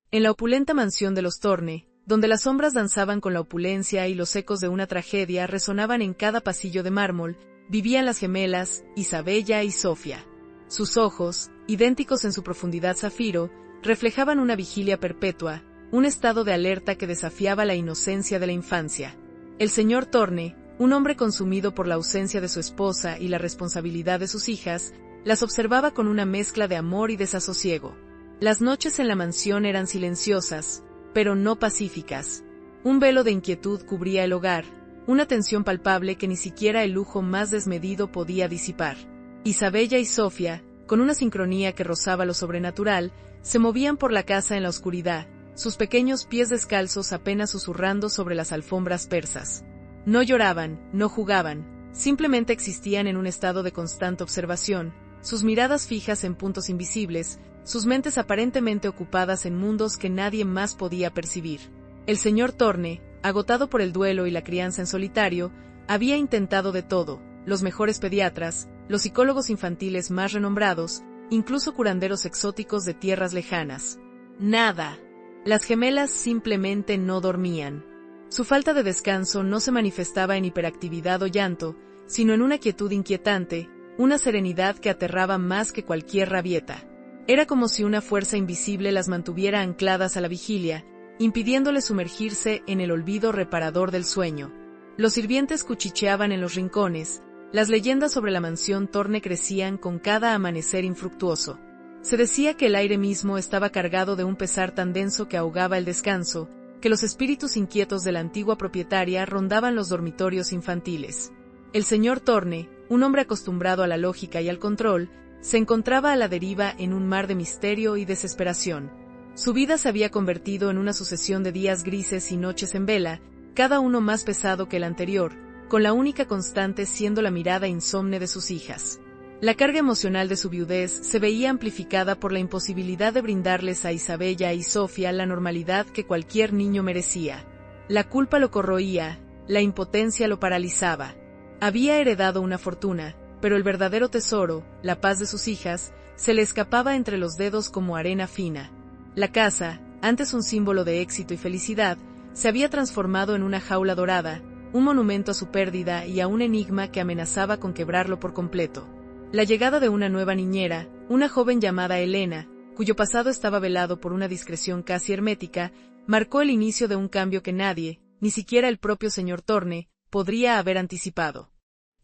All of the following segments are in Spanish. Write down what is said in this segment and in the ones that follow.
En la opulenta mansión de los Torne, donde las sombras danzaban con la opulencia y los ecos de una tragedia resonaban en cada pasillo de mármol, vivían las gemelas, Isabella y Sofía. Sus ojos, idénticos en su profundidad zafiro, reflejaban una vigilia perpetua, un estado de alerta que desafiaba la inocencia de la infancia. El señor Torne, un hombre consumido por la ausencia de su esposa y la responsabilidad de sus hijas, las observaba con una mezcla de amor y desasosiego. Las noches en la mansión eran silenciosas, pero no pacíficas. Un velo de inquietud cubría el hogar, una tensión palpable que ni siquiera el lujo más desmedido podía disipar. Isabella y Sofía, con una sincronía que rozaba lo sobrenatural, se movían por la casa en la oscuridad, sus pequeños pies descalzos apenas susurrando sobre las alfombras persas. No lloraban, no jugaban, simplemente existían en un estado de constante observación, sus miradas fijas en puntos invisibles, sus mentes aparentemente ocupadas en mundos que nadie más podía percibir. El señor Torne, agotado por el duelo y la crianza en solitario, había intentado de todo, los mejores pediatras, los psicólogos infantiles más renombrados, incluso curanderos exóticos de tierras lejanas. Nada. Las gemelas simplemente no dormían. Su falta de descanso no se manifestaba en hiperactividad o llanto, sino en una quietud inquietante, una serenidad que aterraba más que cualquier rabieta. Era como si una fuerza invisible las mantuviera ancladas a la vigilia, impidiéndoles sumergirse en el olvido reparador del sueño. Los sirvientes cuchicheaban en los rincones, las leyendas sobre la mansión Torne crecían con cada amanecer infructuoso. Se decía que el aire mismo estaba cargado de un pesar tan denso que ahogaba el descanso, que los espíritus inquietos de la antigua propietaria rondaban los dormitorios infantiles. El señor Torne, un hombre acostumbrado a la lógica y al control, se encontraba a la deriva en un mar de misterio y desesperación. Su vida se había convertido en una sucesión de días grises y noches en vela, cada uno más pesado que el anterior, con la única constante siendo la mirada insomne de sus hijas. La carga emocional de su viudez se veía amplificada por la imposibilidad de brindarles a Isabella y Sofía la normalidad que cualquier niño merecía. La culpa lo corroía, la impotencia lo paralizaba. Había heredado una fortuna, pero el verdadero tesoro, la paz de sus hijas, se le escapaba entre los dedos como arena fina. La casa, antes un símbolo de éxito y felicidad, se había transformado en una jaula dorada, un monumento a su pérdida y a un enigma que amenazaba con quebrarlo por completo. La llegada de una nueva niñera, una joven llamada Elena, cuyo pasado estaba velado por una discreción casi hermética, marcó el inicio de un cambio que nadie, ni siquiera el propio señor Torne, podría haber anticipado.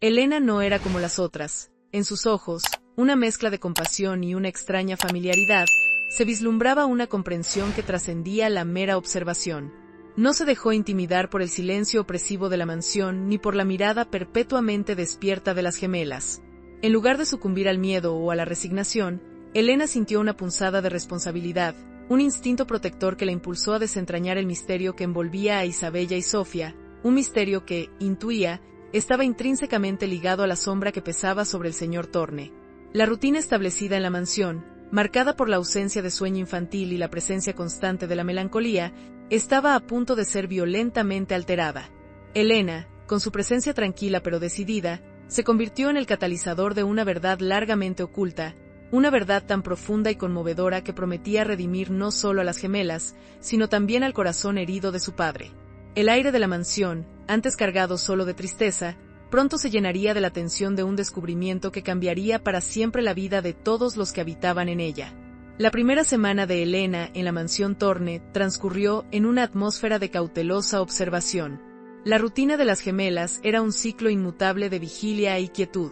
Elena no era como las otras. En sus ojos, una mezcla de compasión y una extraña familiaridad, se vislumbraba una comprensión que trascendía la mera observación. No se dejó intimidar por el silencio opresivo de la mansión ni por la mirada perpetuamente despierta de las gemelas. En lugar de sucumbir al miedo o a la resignación, Elena sintió una punzada de responsabilidad, un instinto protector que la impulsó a desentrañar el misterio que envolvía a Isabella y Sofía, un misterio que, intuía, estaba intrínsecamente ligado a la sombra que pesaba sobre el señor Torne. La rutina establecida en la mansión, marcada por la ausencia de sueño infantil y la presencia constante de la melancolía, estaba a punto de ser violentamente alterada. Elena, con su presencia tranquila pero decidida, se convirtió en el catalizador de una verdad largamente oculta, una verdad tan profunda y conmovedora que prometía redimir no solo a las gemelas, sino también al corazón herido de su padre. El aire de la mansión, antes cargado solo de tristeza, pronto se llenaría de la tensión de un descubrimiento que cambiaría para siempre la vida de todos los que habitaban en ella. La primera semana de Elena en la mansión Torne transcurrió en una atmósfera de cautelosa observación. La rutina de las gemelas era un ciclo inmutable de vigilia y quietud.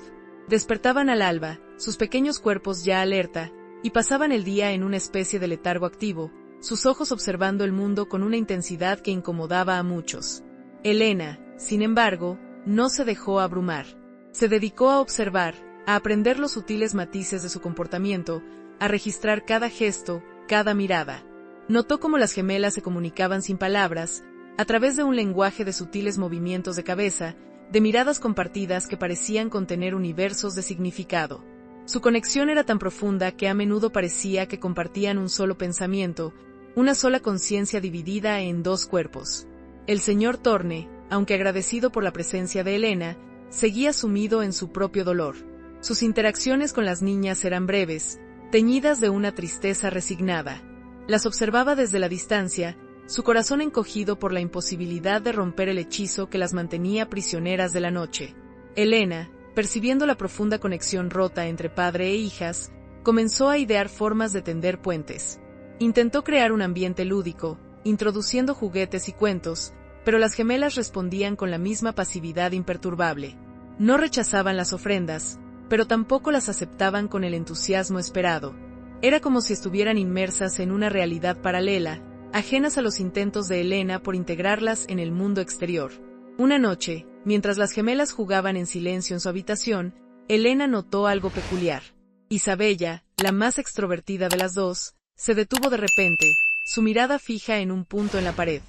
Despertaban al alba, sus pequeños cuerpos ya alerta, y pasaban el día en una especie de letargo activo, sus ojos observando el mundo con una intensidad que incomodaba a muchos. Elena, sin embargo, no se dejó abrumar. Se dedicó a observar, a aprender los sutiles matices de su comportamiento, a registrar cada gesto, cada mirada. Notó cómo las gemelas se comunicaban sin palabras, a través de un lenguaje de sutiles movimientos de cabeza, de miradas compartidas que parecían contener universos de significado. Su conexión era tan profunda que a menudo parecía que compartían un solo pensamiento, una sola conciencia dividida en dos cuerpos. El señor Torne, aunque agradecido por la presencia de Elena, seguía sumido en su propio dolor. Sus interacciones con las niñas eran breves, teñidas de una tristeza resignada. Las observaba desde la distancia, su corazón encogido por la imposibilidad de romper el hechizo que las mantenía prisioneras de la noche. Elena, percibiendo la profunda conexión rota entre padre e hijas, comenzó a idear formas de tender puentes. Intentó crear un ambiente lúdico, introduciendo juguetes y cuentos, pero las gemelas respondían con la misma pasividad imperturbable. No rechazaban las ofrendas, pero tampoco las aceptaban con el entusiasmo esperado. Era como si estuvieran inmersas en una realidad paralela, ajenas a los intentos de Elena por integrarlas en el mundo exterior. Una noche, mientras las gemelas jugaban en silencio en su habitación, Elena notó algo peculiar. Isabella, la más extrovertida de las dos, se detuvo de repente, su mirada fija en un punto en la pared.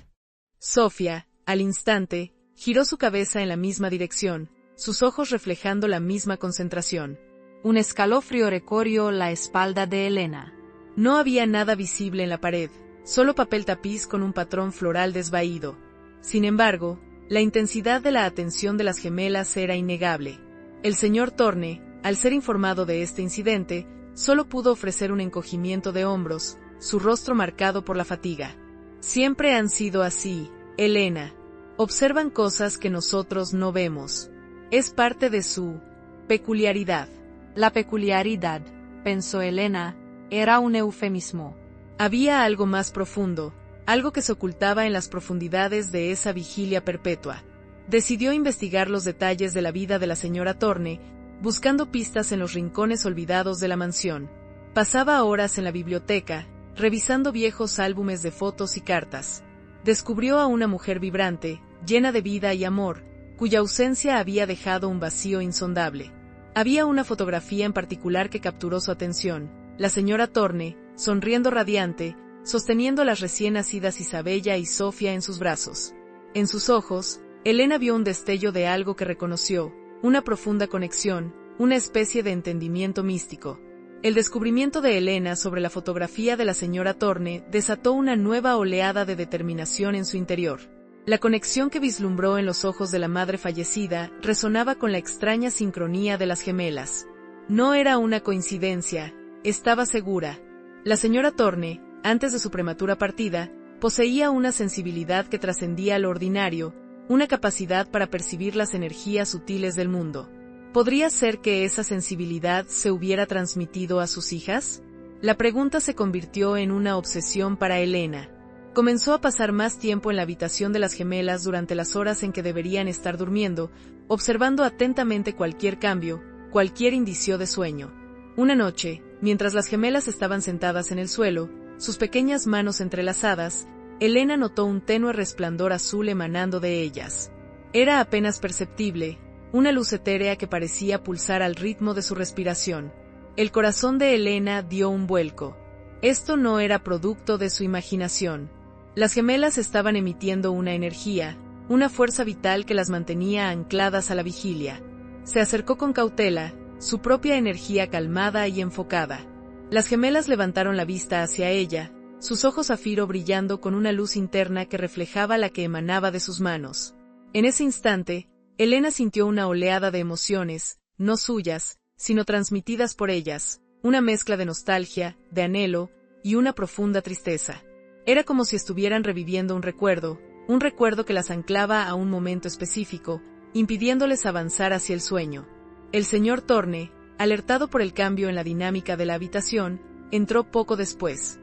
Sofía, al instante, giró su cabeza en la misma dirección, sus ojos reflejando la misma concentración. Un escalofrío recorrió la espalda de Elena. No había nada visible en la pared, solo papel tapiz con un patrón floral desvaído. Sin embargo, la intensidad de la atención de las gemelas era innegable. El señor Thorne, al ser informado de este incidente, solo pudo ofrecer un encogimiento de hombros, su rostro marcado por la fatiga. Siempre han sido así, Elena. Observan cosas que nosotros no vemos. Es parte de su peculiaridad. La peculiaridad, pensó Elena, era un eufemismo. Había algo más profundo, algo que se ocultaba en las profundidades de esa vigilia perpetua. Decidió investigar los detalles de la vida de la señora Thorne, buscando pistas en los rincones olvidados de la mansión. Pasaba horas en la biblioteca, revisando viejos álbumes de fotos y cartas. Descubrió a una mujer vibrante, llena de vida y amor, cuya ausencia había dejado un vacío insondable. Había una fotografía en particular que capturó su atención, la señora Thorne, sonriendo radiante, sosteniendo las recién nacidas Isabella y Sofía en sus brazos. En sus ojos, Elena vio un destello de algo que reconoció, una profunda conexión, una especie de entendimiento místico. El descubrimiento de Elena sobre la fotografía de la señora Thorne desató una nueva oleada de determinación en su interior. La conexión que vislumbró en los ojos de la madre fallecida resonaba con la extraña sincronía de las gemelas. No era una coincidencia, estaba segura. La señora Thorne, antes de su prematura partida, poseía una sensibilidad que trascendía lo ordinario, una capacidad para percibir las energías sutiles del mundo. ¿Podría ser que esa sensibilidad se hubiera transmitido a sus hijas? La pregunta se convirtió en una obsesión para Elena. Comenzó a pasar más tiempo en la habitación de las gemelas durante las horas en que deberían estar durmiendo, observando atentamente cualquier cambio, cualquier indicio de sueño. Una noche, mientras las gemelas estaban sentadas en el suelo, sus pequeñas manos entrelazadas, Elena notó un tenue resplandor azul emanando de ellas. Era apenas perceptible, una luz etérea que parecía pulsar al ritmo de su respiración. El corazón de Elena dio un vuelco. Esto no era producto de su imaginación. Las gemelas estaban emitiendo una energía, una fuerza vital que las mantenía ancladas a la vigilia. Se acercó con cautela, su propia energía calmada y enfocada. Las gemelas levantaron la vista hacia ella, sus ojos zafiro brillando con una luz interna que reflejaba la que emanaba de sus manos. En ese instante, Elena sintió una oleada de emociones, no suyas, sino transmitidas por ellas, una mezcla de nostalgia, de anhelo, y una profunda tristeza. Era como si estuvieran reviviendo un recuerdo que las anclaba a un momento específico, impidiéndoles avanzar hacia el sueño. El señor Thorne, alertado por el cambio en la dinámica de la habitación, entró poco después.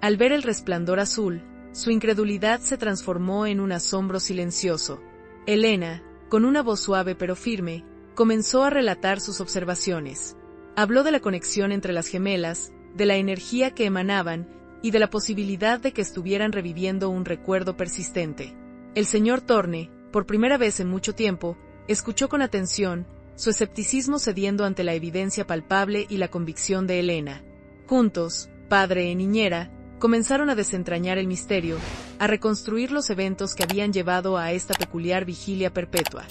Al ver el resplandor azul, su incredulidad se transformó en un asombro silencioso. Elena, con una voz suave pero firme, comenzó a relatar sus observaciones. Habló de la conexión entre las gemelas, de la energía que emanaban, y de la posibilidad de que estuvieran reviviendo un recuerdo persistente. El señor Thorne, por primera vez en mucho tiempo, escuchó con atención, su escepticismo cediendo ante la evidencia palpable y la convicción de Elena. Juntos, padre e niñera, comenzaron a desentrañar el misterio, a reconstruir los eventos que habían llevado a esta peculiar vigilia perpetua.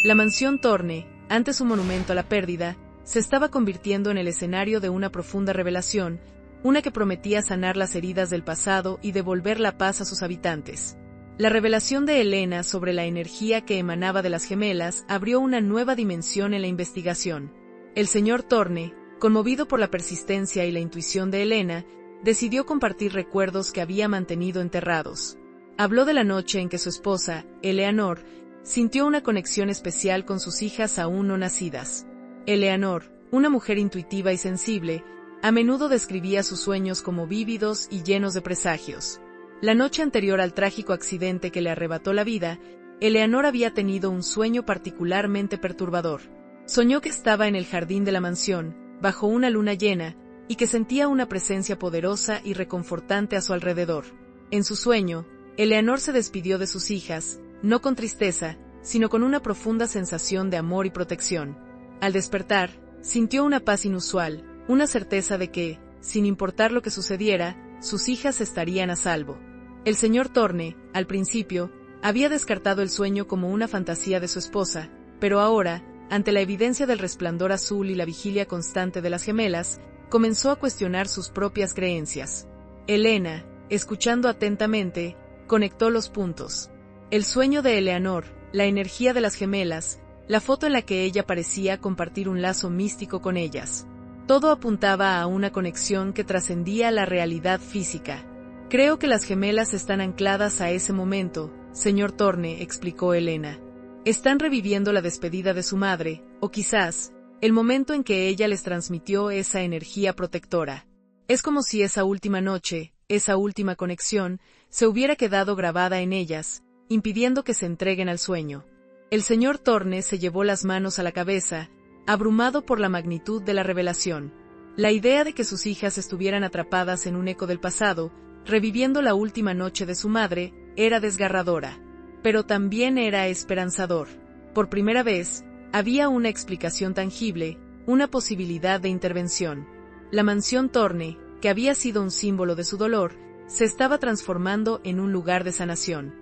La mansión Thorne, antes un monumento a la pérdida, se estaba convirtiendo en el escenario de una profunda revelación, una que prometía sanar las heridas del pasado y devolver la paz a sus habitantes. La revelación de Elena sobre la energía que emanaba de las gemelas abrió una nueva dimensión en la investigación. El señor Thorne, conmovido por la persistencia y la intuición de Elena, decidió compartir recuerdos que había mantenido enterrados. Habló de la noche en que su esposa, Eleanor, sintió una conexión especial con sus hijas aún no nacidas. Eleanor, una mujer intuitiva y sensible, a menudo describía sus sueños como vívidos y llenos de presagios. La noche anterior al trágico accidente que le arrebató la vida, Eleanor había tenido un sueño particularmente perturbador. Soñó que estaba en el jardín de la mansión, bajo una luna llena, y que sentía una presencia poderosa y reconfortante a su alrededor. En su sueño, Eleanor se despidió de sus hijas, no con tristeza, sino con una profunda sensación de amor y protección. Al despertar, sintió una paz inusual, una certeza de que, sin importar lo que sucediera, sus hijas estarían a salvo. El señor Thorne, al principio, había descartado el sueño como una fantasía de su esposa, pero ahora, ante la evidencia del resplandor azul y la vigilia constante de las gemelas, comenzó a cuestionar sus propias creencias. Elena, escuchando atentamente, conectó los puntos. El sueño de Eleanor, la energía de las gemelas, la foto en la que ella parecía compartir un lazo místico con ellas. Todo apuntaba a una conexión que trascendía la realidad física. Creo que las gemelas están ancladas a ese momento, señor Thorne, explicó Elena. Están reviviendo la despedida de su madre, o quizás, el momento en que ella les transmitió esa energía protectora. Es como si esa última noche, esa última conexión, se hubiera quedado grabada en ellas, impidiendo que se entreguen al sueño. El señor Thorne se llevó las manos a la cabeza, abrumado por la magnitud de la revelación. La idea de que sus hijas estuvieran atrapadas en un eco del pasado, reviviendo la última noche de su madre, era desgarradora. Pero también era esperanzador. Por primera vez, había una explicación tangible, una posibilidad de intervención. La mansión Thorne, que había sido un símbolo de su dolor, se estaba transformando en un lugar de sanación.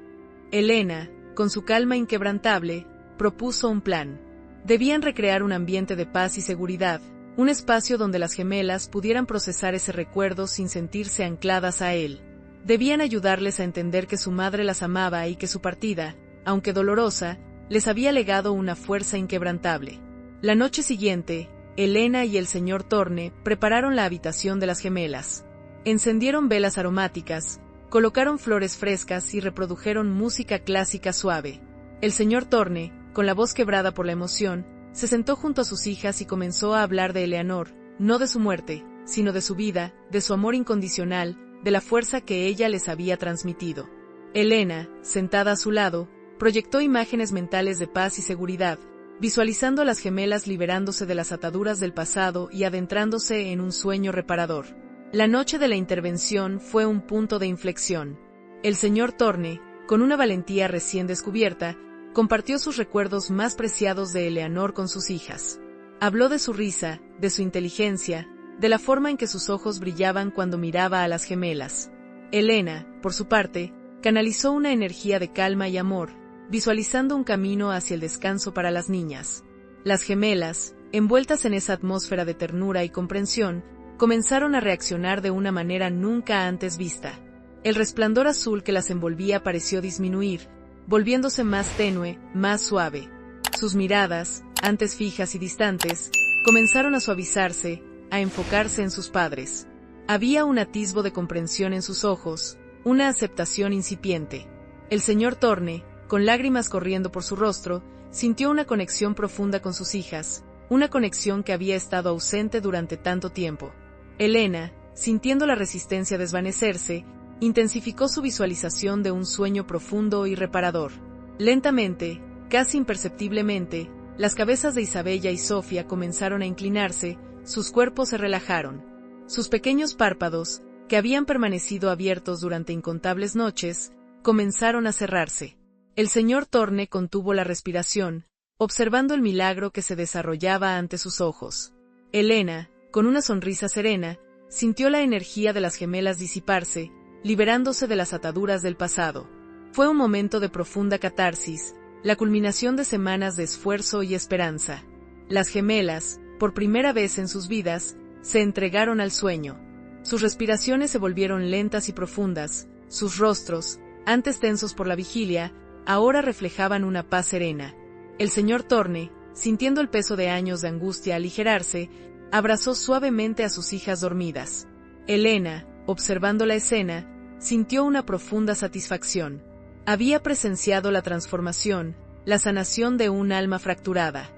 Elena, con su calma inquebrantable, propuso un plan. Debían recrear un ambiente de paz y seguridad, un espacio donde las gemelas pudieran procesar ese recuerdo sin sentirse ancladas a él. Debían ayudarles a entender que su madre las amaba y que su partida, aunque dolorosa, les había legado una fuerza inquebrantable. La noche siguiente, Elena y el señor Thorne prepararon la habitación de las gemelas. Encendieron velas aromáticas, colocaron flores frescas y reprodujeron música clásica suave. El señor Thorne, con la voz quebrada por la emoción, se sentó junto a sus hijas y comenzó a hablar de Eleanor, no de su muerte, sino de su vida, de su amor incondicional, de la fuerza que ella les había transmitido. Elena, sentada a su lado, proyectó imágenes mentales de paz y seguridad, visualizando a las gemelas liberándose de las ataduras del pasado y adentrándose en un sueño reparador. La noche de la intervención fue un punto de inflexión. El señor Thorne, con una valentía recién descubierta, compartió sus recuerdos más preciados de Eleanor con sus hijas. Habló de su risa, de su inteligencia, de la forma en que sus ojos brillaban cuando miraba a las gemelas. Elena, por su parte, canalizó una energía de calma y amor, visualizando un camino hacia el descanso para las niñas. Las gemelas, envueltas en esa atmósfera de ternura y comprensión, comenzaron a reaccionar de una manera nunca antes vista. El resplandor azul que las envolvía pareció disminuir, volviéndose más tenue, más suave. Sus miradas, antes fijas y distantes, comenzaron a suavizarse, a enfocarse en sus padres. Había un atisbo de comprensión en sus ojos, una aceptación incipiente. El señor Thorne, con lágrimas corriendo por su rostro, sintió una conexión profunda con sus hijas, una conexión que había estado ausente durante tanto tiempo. Elena, sintiendo la resistencia desvanecerse, intensificó su visualización de un sueño profundo y reparador. Lentamente, casi imperceptiblemente, las cabezas de Isabella y Sofía comenzaron a inclinarse, sus cuerpos se relajaron. Sus pequeños párpados, que habían permanecido abiertos durante incontables noches, comenzaron a cerrarse. El señor Thorne contuvo la respiración, observando el milagro que se desarrollaba ante sus ojos. Elena, con una sonrisa serena, sintió la energía de las gemelas disiparse, liberándose de las ataduras del pasado. Fue un momento de profunda catarsis, la culminación de semanas de esfuerzo y esperanza. Las gemelas, por primera vez en sus vidas, se entregaron al sueño. Sus respiraciones se volvieron lentas y profundas, sus rostros, antes tensos por la vigilia, ahora reflejaban una paz serena. El señor Thorne, sintiendo el peso de años de angustia aligerarse, abrazó suavemente a sus hijas dormidas. Elena, observando la escena, sintió una profunda satisfacción. Había presenciado la transformación, la sanación de un alma fracturada.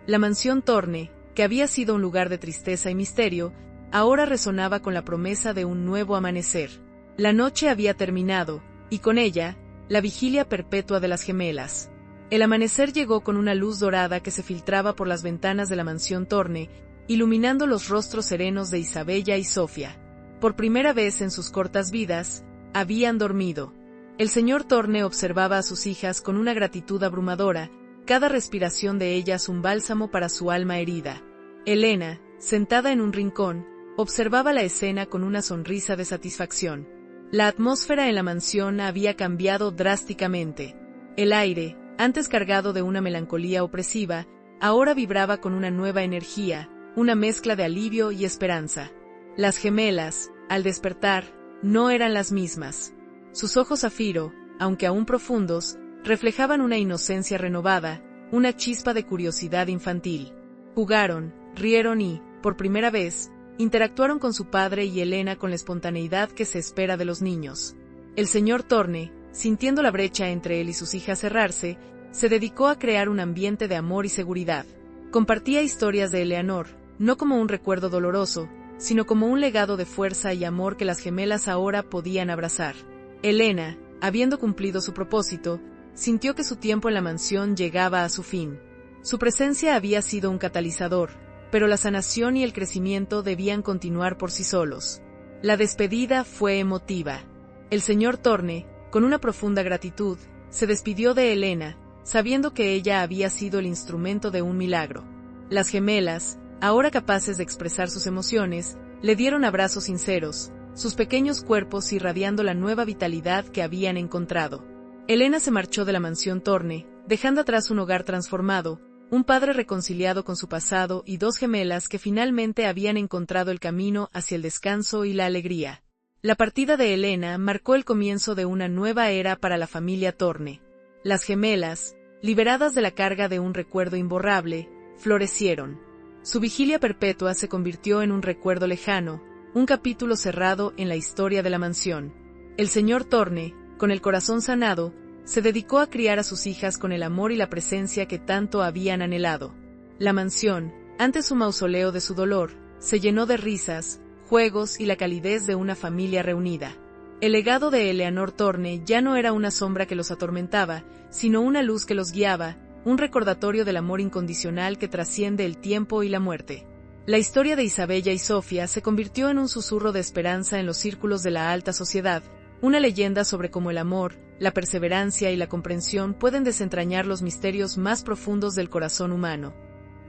La mansión Thorne, que había sido un lugar de tristeza y misterio, ahora resonaba con la promesa de un nuevo amanecer. La noche había terminado, y con ella, la vigilia perpetua de las gemelas. El amanecer llegó con una luz dorada que se filtraba por las ventanas de la mansión Thorne, iluminando los rostros serenos de Isabella y Sofía. Por primera vez en sus cortas vidas, habían dormido. El señor Thorne observaba a sus hijas con una gratitud abrumadora, cada respiración de ellas un bálsamo para su alma herida. Elena, sentada en un rincón, observaba la escena con una sonrisa de satisfacción. La atmósfera en la mansión había cambiado drásticamente. El aire, antes cargado de una melancolía opresiva, ahora vibraba con una nueva energía, una mezcla de alivio y esperanza. Las gemelas, al despertar, no eran las mismas. Sus ojos zafiro, aunque aún profundos, reflejaban una inocencia renovada, una chispa de curiosidad infantil. Jugaron, rieron y, por primera vez, interactuaron con su padre y Elena con la espontaneidad que se espera de los niños. El señor Thorne, sintiendo la brecha entre él y sus hijas cerrarse, se dedicó a crear un ambiente de amor y seguridad. Compartía historias de Eleanor, no como un recuerdo doloroso, sino como un legado de fuerza y amor que las gemelas ahora podían abrazar. Elena, habiendo cumplido su propósito, sintió que su tiempo en la mansión llegaba a su fin. Su presencia había sido un catalizador, pero la sanación y el crecimiento debían continuar por sí solos. La despedida fue emotiva. El señor Thorne, con una profunda gratitud, se despidió de Elena, sabiendo que ella había sido el instrumento de un milagro. Las gemelas, ahora capaces de expresar sus emociones, le dieron abrazos sinceros, sus pequeños cuerpos irradiando la nueva vitalidad que habían encontrado. Elena se marchó de la mansión Thorne, dejando atrás un hogar transformado, un padre reconciliado con su pasado y dos gemelas que finalmente habían encontrado el camino hacia el descanso y la alegría. La partida de Elena marcó el comienzo de una nueva era para la familia Thorne. Las gemelas, liberadas de la carga de un recuerdo imborrable, florecieron. Su vigilia perpetua se convirtió en un recuerdo lejano, un capítulo cerrado en la historia de la mansión. El señor Thorne, con el corazón sanado, se dedicó a criar a sus hijas con el amor y la presencia que tanto habían anhelado. La mansión, antes un mausoleo de su dolor, se llenó de risas, juegos y la calidez de una familia reunida. El legado de Eleanor Thorne ya no era una sombra que los atormentaba, sino una luz que los guiaba, un recordatorio del amor incondicional que trasciende el tiempo y la muerte. La historia de Isabella y Sofía se convirtió en un susurro de esperanza en los círculos de la alta sociedad, una leyenda sobre cómo el amor, la perseverancia y la comprensión pueden desentrañar los misterios más profundos del corazón humano.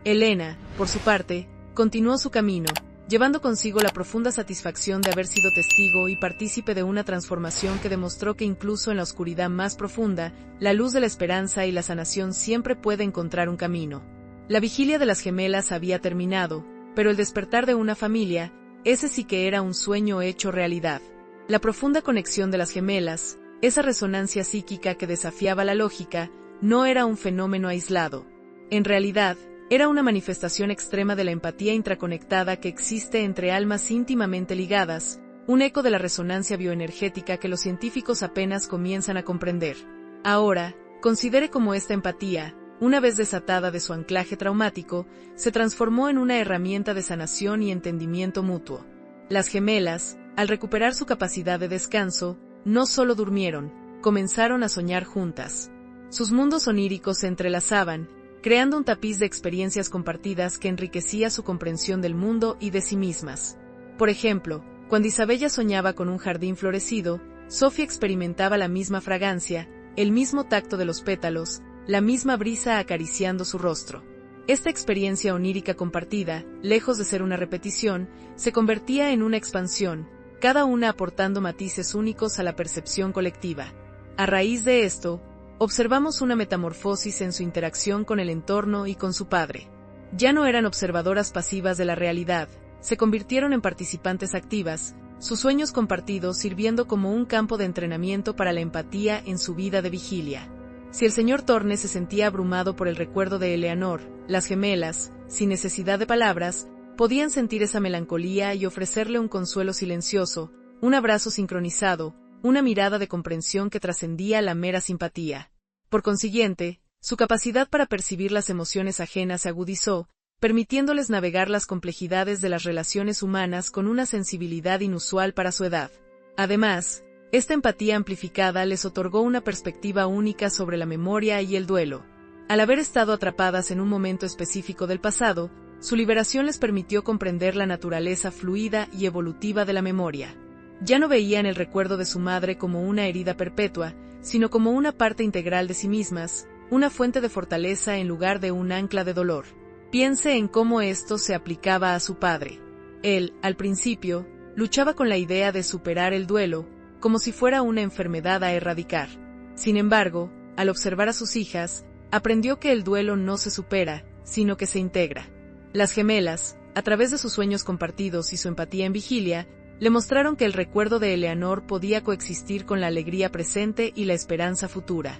Elena, por su parte, continuó su camino, llevando consigo la profunda satisfacción de haber sido testigo y partícipe de una transformación que demostró que incluso en la oscuridad más profunda, la luz de la esperanza y la sanación siempre puede encontrar un camino. La vigilia de las gemelas había terminado, pero el despertar de una familia, ese sí que era un sueño hecho realidad. La profunda conexión de las gemelas, esa resonancia psíquica que desafiaba la lógica, no era un fenómeno aislado. En realidad, era una manifestación extrema de la empatía intraconectada que existe entre almas íntimamente ligadas, un eco de la resonancia bioenergética que los científicos apenas comienzan a comprender. Ahora, considere cómo esta empatía, una vez desatada de su anclaje traumático, se transformó en una herramienta de sanación y entendimiento mutuo. Las gemelas, al recuperar su capacidad de descanso, no solo durmieron, comenzaron a soñar juntas. Sus mundos oníricos se entrelazaban, creando un tapiz de experiencias compartidas que enriquecía su comprensión del mundo y de sí mismas. Por ejemplo, cuando Isabella soñaba con un jardín florecido, Sofía experimentaba la misma fragancia, el mismo tacto de los pétalos, la misma brisa acariciando su rostro. Esta experiencia onírica compartida, lejos de ser una repetición, se convertía en una expansión, cada una aportando matices únicos a la percepción colectiva. A raíz de esto, observamos una metamorfosis en su interacción con el entorno y con su padre. Ya no eran observadoras pasivas de la realidad, se convirtieron en participantes activas, sus sueños compartidos sirviendo como un campo de entrenamiento para la empatía en su vida de vigilia. Si el señor Thorne se sentía abrumado por el recuerdo de Eleanor, las gemelas, sin necesidad de palabras, podían sentir esa melancolía y ofrecerle un consuelo silencioso, un abrazo sincronizado, una mirada de comprensión que trascendía la mera simpatía. Por consiguiente, su capacidad para percibir las emociones ajenas se agudizó, permitiéndoles navegar las complejidades de las relaciones humanas con una sensibilidad inusual para su edad. Además, esta empatía amplificada les otorgó una perspectiva única sobre la memoria y el duelo. Al haber estado atrapadas en un momento específico del pasado, su liberación les permitió comprender la naturaleza fluida y evolutiva de la memoria. Ya no veían el recuerdo de su madre como una herida perpetua, sino como una parte integral de sí mismas, una fuente de fortaleza en lugar de un ancla de dolor. Piense en cómo esto se aplicaba a su padre. Él, al principio, luchaba con la idea de superar el duelo, como si fuera una enfermedad a erradicar. Sin embargo, al observar a sus hijas, aprendió que el duelo no se supera, sino que se integra. Las gemelas, a través de sus sueños compartidos y su empatía en vigilia, le mostraron que el recuerdo de Eleanor podía coexistir con la alegría presente y la esperanza futura.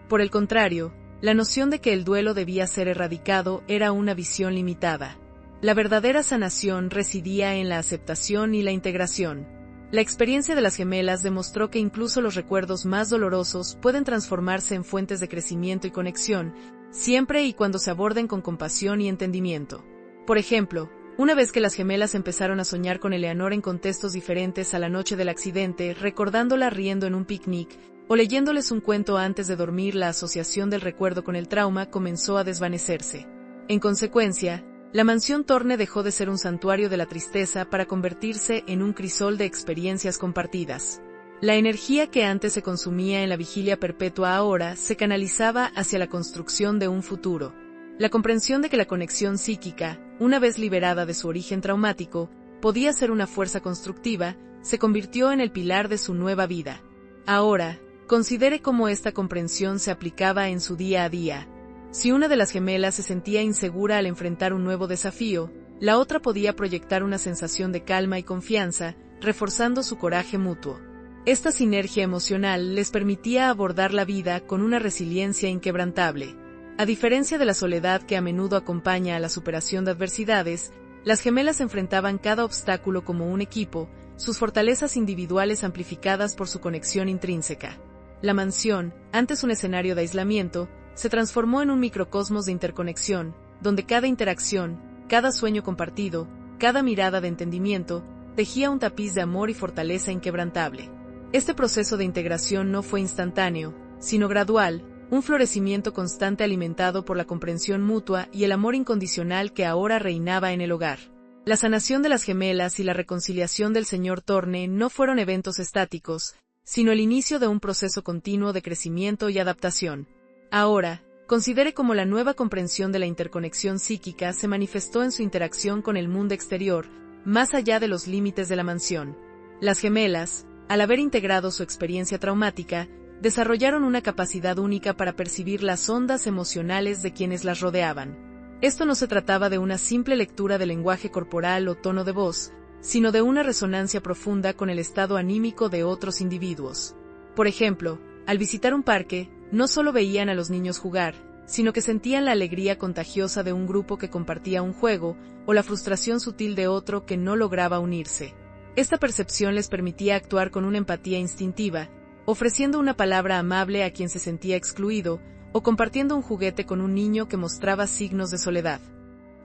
Por el contrario, la noción de que el duelo debía ser erradicado era una visión limitada. La verdadera sanación residía en la aceptación y la integración. La experiencia de las gemelas demostró que incluso los recuerdos más dolorosos pueden transformarse en fuentes de crecimiento y conexión, siempre y cuando se aborden con compasión y entendimiento. Por ejemplo, una vez que las gemelas empezaron a soñar con Eleanor en contextos diferentes a la noche del accidente, recordándola riendo en un picnic, o leyéndoles un cuento antes de dormir, la asociación del recuerdo con el trauma comenzó a desvanecerse. En consecuencia, la mansión Thorne dejó de ser un santuario de la tristeza para convertirse en un crisol de experiencias compartidas. La energía que antes se consumía en la vigilia perpetua ahora se canalizaba hacia la construcción de un futuro. La comprensión de que la conexión psíquica, una vez liberada de su origen traumático, podía ser una fuerza constructiva, se convirtió en el pilar de su nueva vida. Ahora, considere cómo esta comprensión se aplicaba en su día a día. Si una de las gemelas se sentía insegura al enfrentar un nuevo desafío, la otra podía proyectar una sensación de calma y confianza, reforzando su coraje mutuo. Esta sinergia emocional les permitía abordar la vida con una resiliencia inquebrantable. A diferencia de la soledad que a menudo acompaña a la superación de adversidades, las gemelas enfrentaban cada obstáculo como un equipo, sus fortalezas individuales amplificadas por su conexión intrínseca. La mansión, antes un escenario de aislamiento, se transformó en un microcosmos de interconexión, donde cada interacción, cada sueño compartido, cada mirada de entendimiento, tejía un tapiz de amor y fortaleza inquebrantable. Este proceso de integración no fue instantáneo, sino gradual, un florecimiento constante alimentado por la comprensión mutua y el amor incondicional que ahora reinaba en el hogar. La sanación de las gemelas y la reconciliación del señor Thorne no fueron eventos estáticos, sino el inicio de un proceso continuo de crecimiento y adaptación. Ahora, considere cómo la nueva comprensión de la interconexión psíquica se manifestó en su interacción con el mundo exterior, más allá de los límites de la mansión. Las gemelas, al haber integrado su experiencia traumática, desarrollaron una capacidad única para percibir las ondas emocionales de quienes las rodeaban. Esto no se trataba de una simple lectura del lenguaje corporal o tono de voz, sino de una resonancia profunda con el estado anímico de otros individuos. Por ejemplo, al visitar un parque, no solo veían a los niños jugar, sino que sentían la alegría contagiosa de un grupo que compartía un juego, o la frustración sutil de otro que no lograba unirse. Esta percepción les permitía actuar con una empatía instintiva, ofreciendo una palabra amable a quien se sentía excluido, o compartiendo un juguete con un niño que mostraba signos de soledad.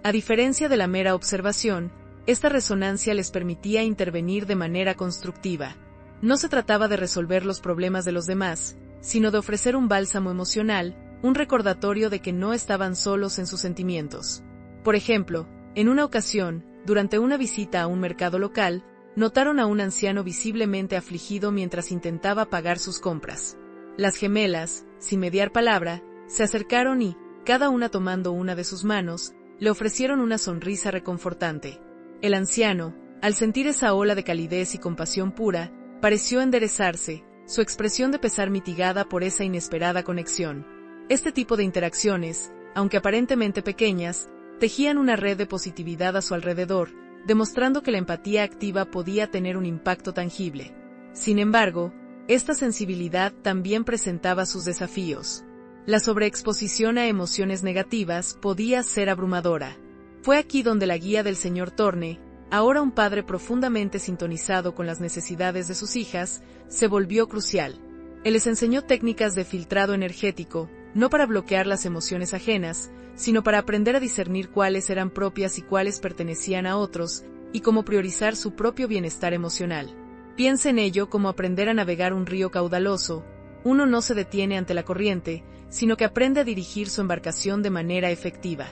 A diferencia de la mera observación, esta resonancia les permitía intervenir de manera constructiva. No se trataba de resolver los problemas de los demás, sino de ofrecer un bálsamo emocional, un recordatorio de que no estaban solos en sus sentimientos. Por ejemplo, en una ocasión, durante una visita a un mercado local, notaron a un anciano visiblemente afligido mientras intentaba pagar sus compras. Las gemelas, sin mediar palabra, se acercaron y, cada una tomando una de sus manos, le ofrecieron una sonrisa reconfortante. El anciano, al sentir esa ola de calidez y compasión pura, pareció enderezarse, su expresión de pesar mitigada por esa inesperada conexión. Este tipo de interacciones, aunque aparentemente pequeñas, tejían una red de positividad a su alrededor, demostrando que la empatía activa podía tener un impacto tangible. Sin embargo, esta sensibilidad también presentaba sus desafíos. La sobreexposición a emociones negativas podía ser abrumadora. Fue aquí donde la guía del señor Thorne, ahora un padre profundamente sintonizado con las necesidades de sus hijas, se volvió crucial. Él les enseñó técnicas de filtrado energético, no para bloquear las emociones ajenas, sino para aprender a discernir cuáles eran propias y cuáles pertenecían a otros, y cómo priorizar su propio bienestar emocional. Piensa en ello como aprender a navegar un río caudaloso. Uno no se detiene ante la corriente, sino que aprende a dirigir su embarcación de manera efectiva.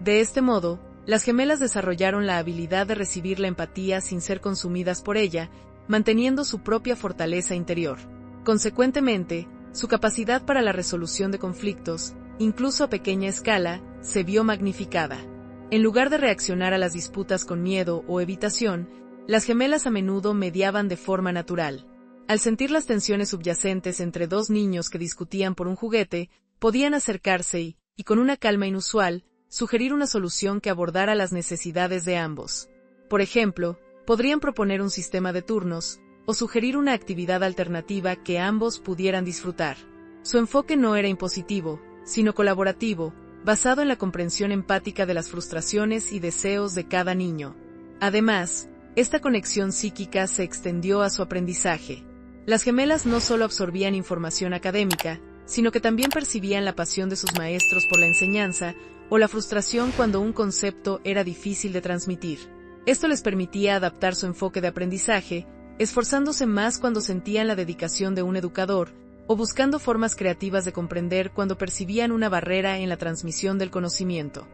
De este modo, las gemelas desarrollaron la habilidad de recibir la empatía sin ser consumidas por ella, manteniendo su propia fortaleza interior. Consecuentemente, su capacidad para la resolución de conflictos, incluso a pequeña escala, se vio magnificada. En lugar de reaccionar a las disputas con miedo o evitación, las gemelas a menudo mediaban de forma natural. Al sentir las tensiones subyacentes entre dos niños que discutían por un juguete, podían acercarse y con una calma inusual, sugerir una solución que abordara las necesidades de ambos. Por ejemplo, podrían proponer un sistema de turnos, o sugerir una actividad alternativa que ambos pudieran disfrutar. Su enfoque no era impositivo, sino colaborativo, basado en la comprensión empática de las frustraciones y deseos de cada niño. Además, esta conexión psíquica se extendió a su aprendizaje. Las gemelas no solo absorbían información académica, sino que también percibían la pasión de sus maestros por la enseñanza, o la frustración cuando un concepto era difícil de transmitir. Esto les permitía adaptar su enfoque de aprendizaje, esforzándose más cuando sentían la dedicación de un educador, o buscando formas creativas de comprender cuando percibían una barrera en la transmisión del conocimiento.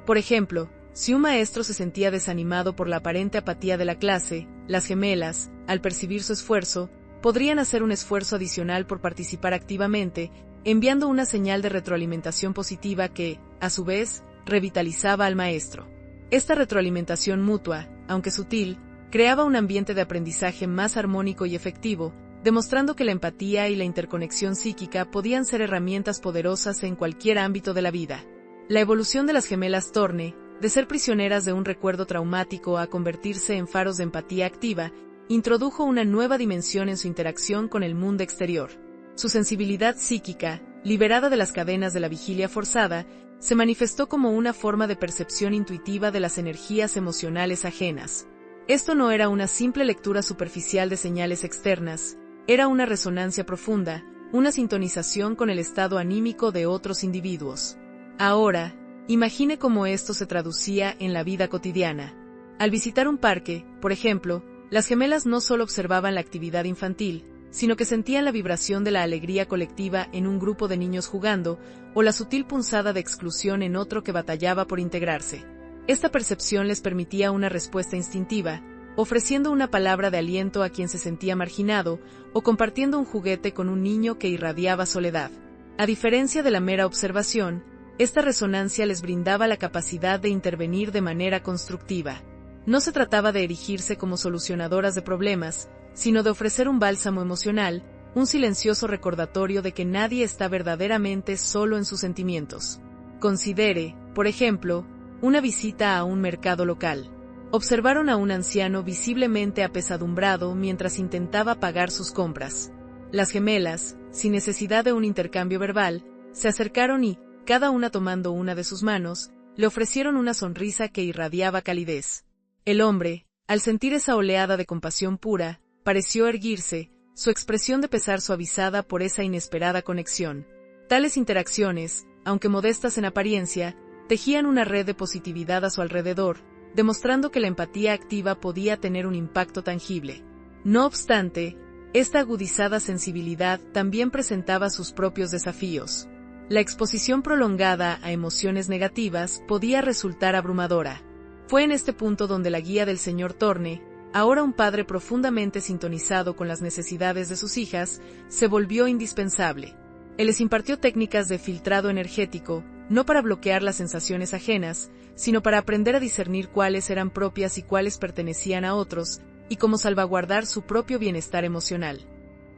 Por ejemplo, si un maestro se sentía desanimado por la aparente apatía de la clase, las gemelas, al percibir su esfuerzo, podrían hacer un esfuerzo adicional por participar activamente, enviando una señal de retroalimentación positiva que, a su vez, revitalizaba al maestro. Esta retroalimentación mutua, aunque sutil, creaba un ambiente de aprendizaje más armónico y efectivo, demostrando que la empatía y la interconexión psíquica podían ser herramientas poderosas en cualquier ámbito de la vida. La evolución de las gemelas Thorne, de ser prisioneras de un recuerdo traumático a convertirse en faros de empatía activa, introdujo una nueva dimensión en su interacción con el mundo exterior. Su sensibilidad psíquica, liberada de las cadenas de la vigilia forzada, se manifestó como una forma de percepción intuitiva de las energías emocionales ajenas. Esto no era una simple lectura superficial de señales externas, era una resonancia profunda, una sintonización con el estado anímico de otros individuos. Ahora, imagine cómo esto se traducía en la vida cotidiana. Al visitar un parque, por ejemplo, las gemelas no solo observaban la actividad infantil, sino que sentían la vibración de la alegría colectiva en un grupo de niños jugando, o la sutil punzada de exclusión en otro que batallaba por integrarse. Esta percepción les permitía una respuesta instintiva, ofreciendo una palabra de aliento a quien se sentía marginado, o compartiendo un juguete con un niño que irradiaba soledad. A diferencia de la mera observación, esta resonancia les brindaba la capacidad de intervenir de manera constructiva. No se trataba de erigirse como solucionadoras de problemas, sino de ofrecer un bálsamo emocional, un silencioso recordatorio de que nadie está verdaderamente solo en sus sentimientos. Considere, por ejemplo, una visita a un mercado local. Observaron a un anciano visiblemente apesadumbrado mientras intentaba pagar sus compras. Las gemelas, sin necesidad de un intercambio verbal, se acercaron y, cada una tomando una de sus manos, le ofrecieron una sonrisa que irradiaba calidez. El hombre, al sentir esa oleada de compasión pura, pareció erguirse, su expresión de pesar suavizada por esa inesperada conexión. Tales interacciones, aunque modestas en apariencia, tejían una red de positividad a su alrededor, demostrando que la empatía activa podía tener un impacto tangible. No obstante, esta agudizada sensibilidad también presentaba sus propios desafíos. La exposición prolongada a emociones negativas podía resultar abrumadora. Fue en este punto donde la guía del señor Thorne, ahora un padre profundamente sintonizado con las necesidades de sus hijas, se volvió indispensable. Él les impartió técnicas de filtrado energético, no para bloquear las sensaciones ajenas, sino para aprender a discernir cuáles eran propias y cuáles pertenecían a otros, y cómo salvaguardar su propio bienestar emocional.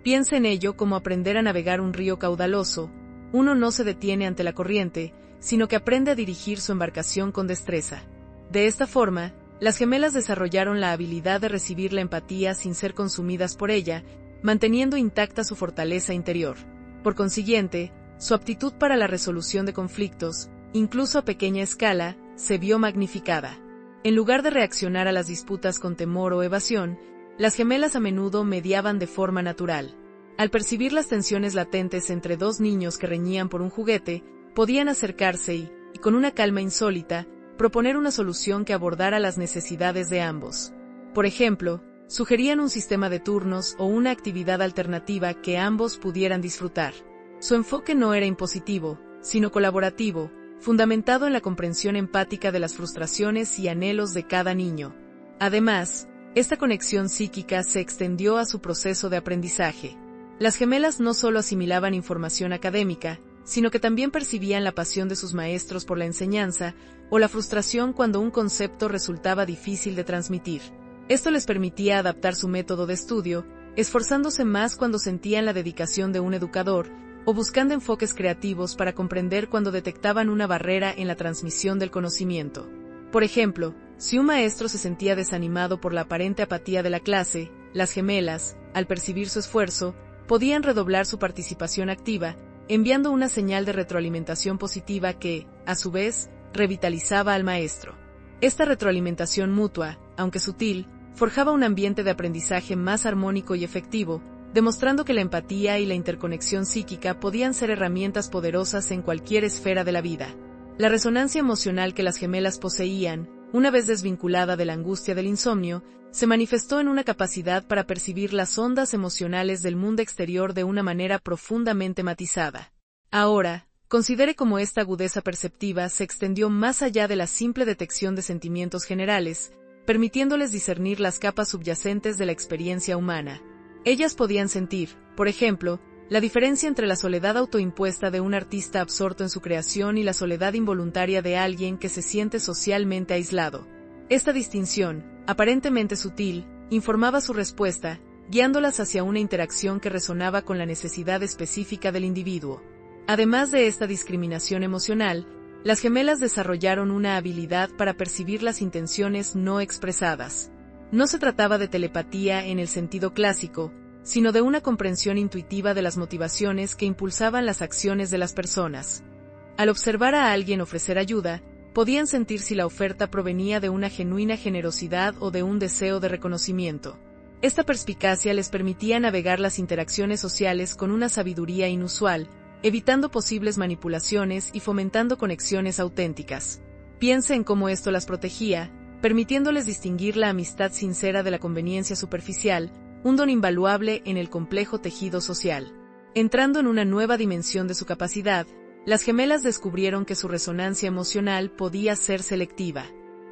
Piensa en ello como aprender a navegar un río caudaloso. Uno no se detiene ante la corriente, sino que aprende a dirigir su embarcación con destreza. De esta forma, las gemelas desarrollaron la habilidad de recibir la empatía sin ser consumidas por ella, manteniendo intacta su fortaleza interior. Por consiguiente, su aptitud para la resolución de conflictos, incluso a pequeña escala, se vio magnificada. En lugar de reaccionar a las disputas con temor o evasión, las gemelas a menudo mediaban de forma natural. Al percibir las tensiones latentes entre dos niños que reñían por un juguete, podían acercarse y, con una calma insólita, proponer una solución que abordara las necesidades de ambos. Por ejemplo, sugerían un sistema de turnos o una actividad alternativa que ambos pudieran disfrutar. Su enfoque no era impositivo, sino colaborativo, fundamentado en la comprensión empática de las frustraciones y anhelos de cada niño. Además, esta conexión psíquica se extendió a su proceso de aprendizaje. Las gemelas no solo asimilaban información académica, sino que también percibían la pasión de sus maestros por la enseñanza o la frustración cuando un concepto resultaba difícil de transmitir. Esto les permitía adaptar su método de estudio, esforzándose más cuando sentían la dedicación de un educador o buscando enfoques creativos para comprender cuando detectaban una barrera en la transmisión del conocimiento. Por ejemplo, si un maestro se sentía desanimado por la aparente apatía de la clase, las gemelas, al percibir su esfuerzo, podían redoblar su participación activa, enviando una señal de retroalimentación positiva que, a su vez, revitalizaba al maestro. Esta retroalimentación mutua, aunque sutil, forjaba un ambiente de aprendizaje más armónico y efectivo, demostrando que la empatía y la interconexión psíquica podían ser herramientas poderosas en cualquier esfera de la vida. La resonancia emocional que las gemelas poseían, una vez desvinculada de la angustia del insomnio, se manifestó en una capacidad para percibir las ondas emocionales del mundo exterior de una manera profundamente matizada. Ahora, considere cómo esta agudeza perceptiva se extendió más allá de la simple detección de sentimientos generales, permitiéndoles discernir las capas subyacentes de la experiencia humana. Ellas podían sentir, por ejemplo, la diferencia entre la soledad autoimpuesta de un artista absorto en su creación y la soledad involuntaria de alguien que se siente socialmente aislado. Esta distinción, aparentemente sutil, informaba su respuesta, guiándolas hacia una interacción que resonaba con la necesidad específica del individuo. Además de esta discriminación emocional, las gemelas desarrollaron una habilidad para percibir las intenciones no expresadas. No se trataba de telepatía en el sentido clásico, sino de una comprensión intuitiva de las motivaciones que impulsaban las acciones de las personas. Al observar a alguien ofrecer ayuda, podían sentir si la oferta provenía de una genuina generosidad o de un deseo de reconocimiento. Esta perspicacia les permitía navegar las interacciones sociales con una sabiduría inusual, evitando posibles manipulaciones y fomentando conexiones auténticas. Piense en cómo esto las protegía, permitiéndoles distinguir la amistad sincera de la conveniencia superficial, un don invaluable en el complejo tejido social. Entrando en una nueva dimensión de su capacidad, las gemelas descubrieron que su resonancia emocional podía ser selectiva.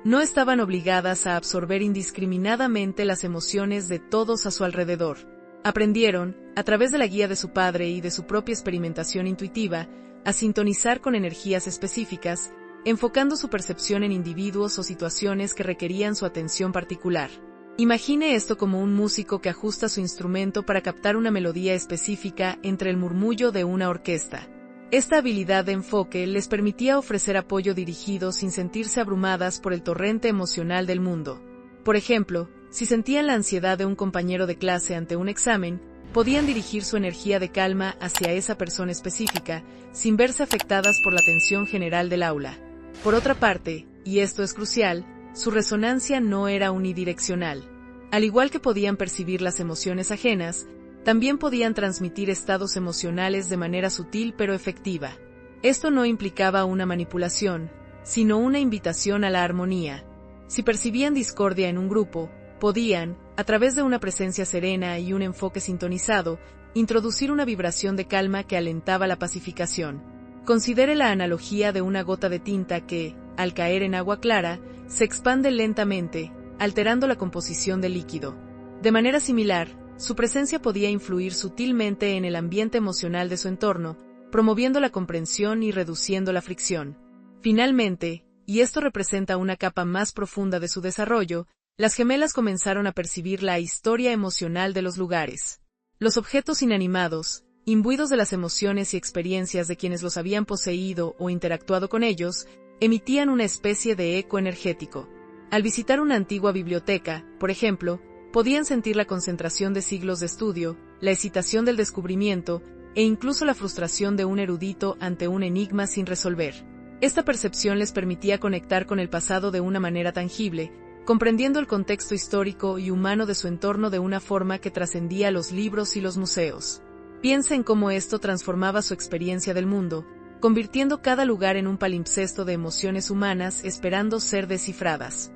No estaban obligadas a absorber indiscriminadamente las emociones de todos a su alrededor. Aprendieron, a través de la guía de su padre y de su propia experimentación intuitiva, a sintonizar con energías específicas, enfocando su percepción en individuos o situaciones que requerían su atención particular. Imagine esto como un músico que ajusta su instrumento para captar una melodía específica entre el murmullo de una orquesta. Esta habilidad de enfoque les permitía ofrecer apoyo dirigido sin sentirse abrumadas por el torrente emocional del mundo. Por ejemplo, si sentían la ansiedad de un compañero de clase ante un examen, podían dirigir su energía de calma hacia esa persona específica, sin verse afectadas por la tensión general del aula. Por otra parte, y esto es crucial, su resonancia no era unidireccional. Al igual que podían percibir las emociones ajenas, también podían transmitir estados emocionales de manera sutil pero efectiva. Esto no implicaba una manipulación, sino una invitación a la armonía. Si percibían discordia en un grupo, podían, a través de una presencia serena y un enfoque sintonizado, introducir una vibración de calma que alentaba la pacificación. Considere la analogía de una gota de tinta que, al caer en agua clara, se expande lentamente, alterando la composición del líquido. De manera similar, su presencia podía influir sutilmente en el ambiente emocional de su entorno, promoviendo la comprensión y reduciendo la fricción. Finalmente, y esto representa una capa más profunda de su desarrollo, las gemelas comenzaron a percibir la historia emocional de los lugares. Los objetos inanimados, imbuidos de las emociones y experiencias de quienes los habían poseído o interactuado con ellos, emitían una especie de eco energético. Al visitar una antigua biblioteca, por ejemplo, podían sentir la concentración de siglos de estudio, la excitación del descubrimiento, e incluso la frustración de un erudito ante un enigma sin resolver. Esta percepción les permitía conectar con el pasado de una manera tangible, comprendiendo el contexto histórico y humano de su entorno de una forma que trascendía los libros y los museos. Piensa en cómo esto transformaba su experiencia del mundo, convirtiendo cada lugar en un palimpsesto de emociones humanas esperando ser descifradas.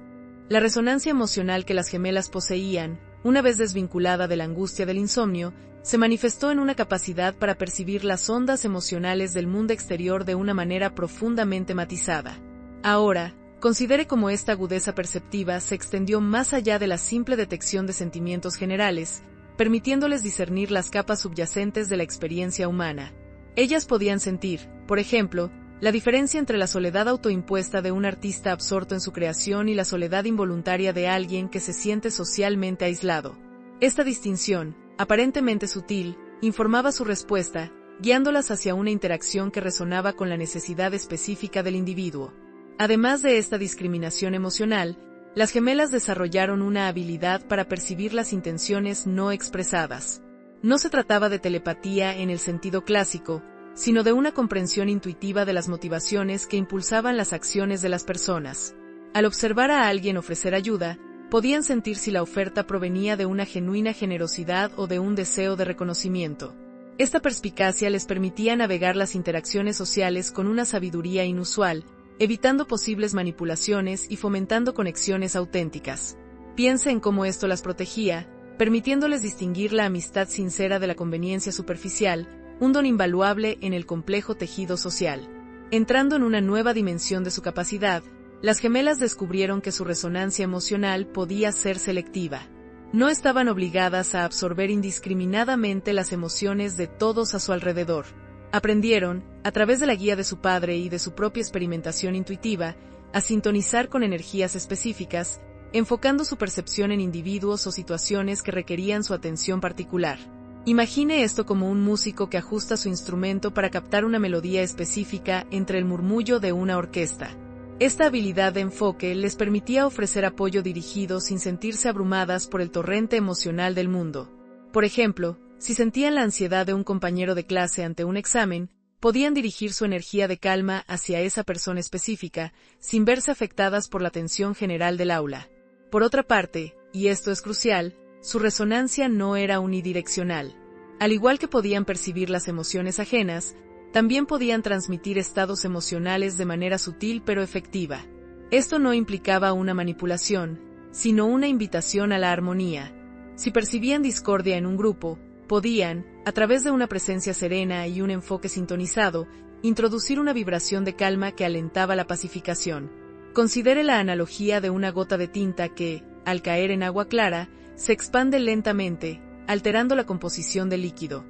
La resonancia emocional que las gemelas poseían, una vez desvinculada de la angustia del insomnio, se manifestó en una capacidad para percibir las ondas emocionales del mundo exterior de una manera profundamente matizada. Ahora, considere cómo esta agudeza perceptiva se extendió más allá de la simple detección de sentimientos generales, permitiéndoles discernir las capas subyacentes de la experiencia humana. Ellas podían sentir, por ejemplo, la diferencia entre la soledad autoimpuesta de un artista absorto en su creación y la soledad involuntaria de alguien que se siente socialmente aislado. Esta distinción, aparentemente sutil, informaba su respuesta, guiándolas hacia una interacción que resonaba con la necesidad específica del individuo. Además de esta discriminación emocional, las gemelas desarrollaron una habilidad para percibir las intenciones no expresadas. No se trataba de telepatía en el sentido clásico, sino de una comprensión intuitiva de las motivaciones que impulsaban las acciones de las personas. Al observar a alguien ofrecer ayuda, podían sentir si la oferta provenía de una genuina generosidad o de un deseo de reconocimiento. Esta perspicacia les permitía navegar las interacciones sociales con una sabiduría inusual, evitando posibles manipulaciones y fomentando conexiones auténticas. Piensa en cómo esto las protegía, permitiéndoles distinguir la amistad sincera de la conveniencia superficial, un don invaluable en el complejo tejido social. Entrando en una nueva dimensión de su capacidad, las gemelas descubrieron que su resonancia emocional podía ser selectiva. No estaban obligadas a absorber indiscriminadamente las emociones de todos a su alrededor. Aprendieron, a través de la guía de su padre y de su propia experimentación intuitiva, a sintonizar con energías específicas, enfocando su percepción en individuos o situaciones que requerían su atención particular. Imagine esto como un músico que ajusta su instrumento para captar una melodía específica entre el murmullo de una orquesta. Esta habilidad de enfoque les permitía ofrecer apoyo dirigido sin sentirse abrumadas por el torrente emocional del mundo. Por ejemplo, si sentían la ansiedad de un compañero de clase ante un examen, podían dirigir su energía de calma hacia esa persona específica, sin verse afectadas por la tensión general del aula. Por otra parte, y esto es crucial, su resonancia no era unidireccional. Al igual que podían percibir las emociones ajenas, también podían transmitir estados emocionales de manera sutil pero efectiva. Esto no implicaba una manipulación, sino una invitación a la armonía. Si percibían discordia en un grupo, podían, a través de una presencia serena y un enfoque sintonizado, introducir una vibración de calma que alentaba la pacificación. Considere la analogía de una gota de tinta que, al caer en agua clara, se expande lentamente, alterando la composición del líquido.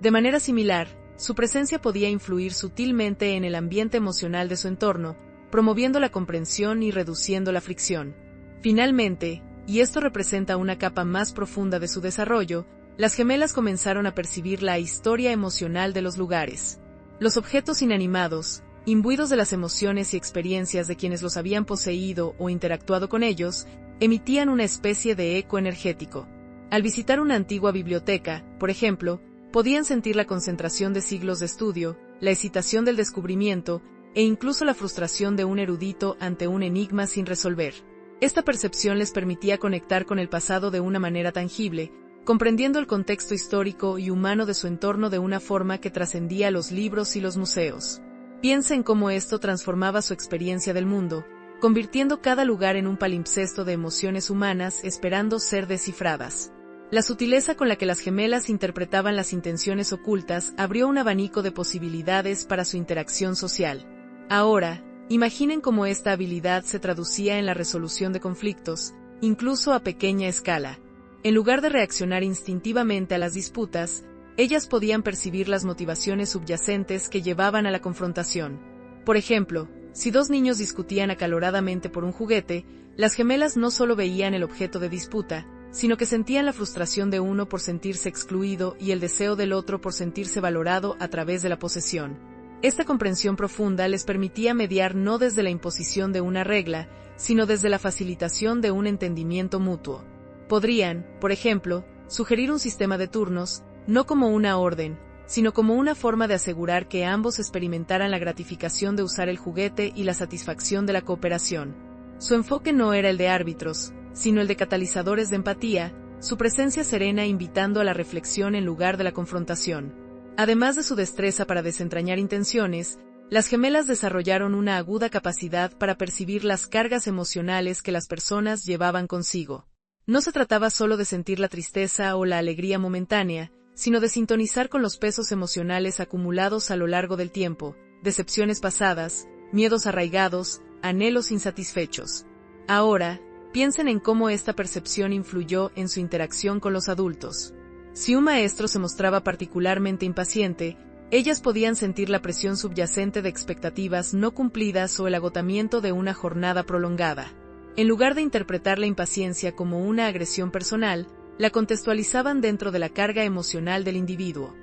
De manera similar, su presencia podía influir sutilmente en el ambiente emocional de su entorno, promoviendo la comprensión y reduciendo la fricción. Finalmente, y esto representa una capa más profunda de su desarrollo, las gemelas comenzaron a percibir la historia emocional de los lugares. Los objetos inanimados, imbuidos de las emociones y experiencias de quienes los habían poseído o interactuado con ellos, emitían una especie de eco energético. Al visitar una antigua biblioteca, por ejemplo, podían sentir la concentración de siglos de estudio, la excitación del descubrimiento, e incluso la frustración de un erudito ante un enigma sin resolver. Esta percepción les permitía conectar con el pasado de una manera tangible, comprendiendo el contexto histórico y humano de su entorno de una forma que trascendía los libros y los museos. Piensa en cómo esto transformaba su experiencia del mundo, convirtiendo cada lugar en un palimpsesto de emociones humanas esperando ser descifradas. La sutileza con la que las gemelas interpretaban las intenciones ocultas abrió un abanico de posibilidades para su interacción social. Ahora, imaginen cómo esta habilidad se traducía en la resolución de conflictos, incluso a pequeña escala. En lugar de reaccionar instintivamente a las disputas, ellas podían percibir las motivaciones subyacentes que llevaban a la confrontación. Por ejemplo, si dos niños discutían acaloradamente por un juguete, las gemelas no solo veían el objeto de disputa, sino que sentían la frustración de uno por sentirse excluido y el deseo del otro por sentirse valorado a través de la posesión. Esta comprensión profunda les permitía mediar no desde la imposición de una regla, sino desde la facilitación de un entendimiento mutuo. Podrían, por ejemplo, sugerir un sistema de turnos, no como una orden, sino como una forma de asegurar que ambos experimentaran la gratificación de usar el juguete y la satisfacción de la cooperación. Su enfoque no era el de árbitros, sino el de catalizadores de empatía, su presencia serena invitando a la reflexión en lugar de la confrontación. Además de su destreza para desentrañar intenciones, las gemelas desarrollaron una aguda capacidad para percibir las cargas emocionales que las personas llevaban consigo. No se trataba solo de sentir la tristeza o la alegría momentánea, sino de sintonizar con los pesos emocionales acumulados a lo largo del tiempo, decepciones pasadas, miedos arraigados, anhelos insatisfechos. Ahora, piensen en cómo esta percepción influyó en su interacción con los adultos. Si un maestro se mostraba particularmente impaciente, ellas podían sentir la presión subyacente de expectativas no cumplidas o el agotamiento de una jornada prolongada. En lugar de interpretar la impaciencia como una agresión personal, la contextualizaban dentro de la carga emocional del individuo.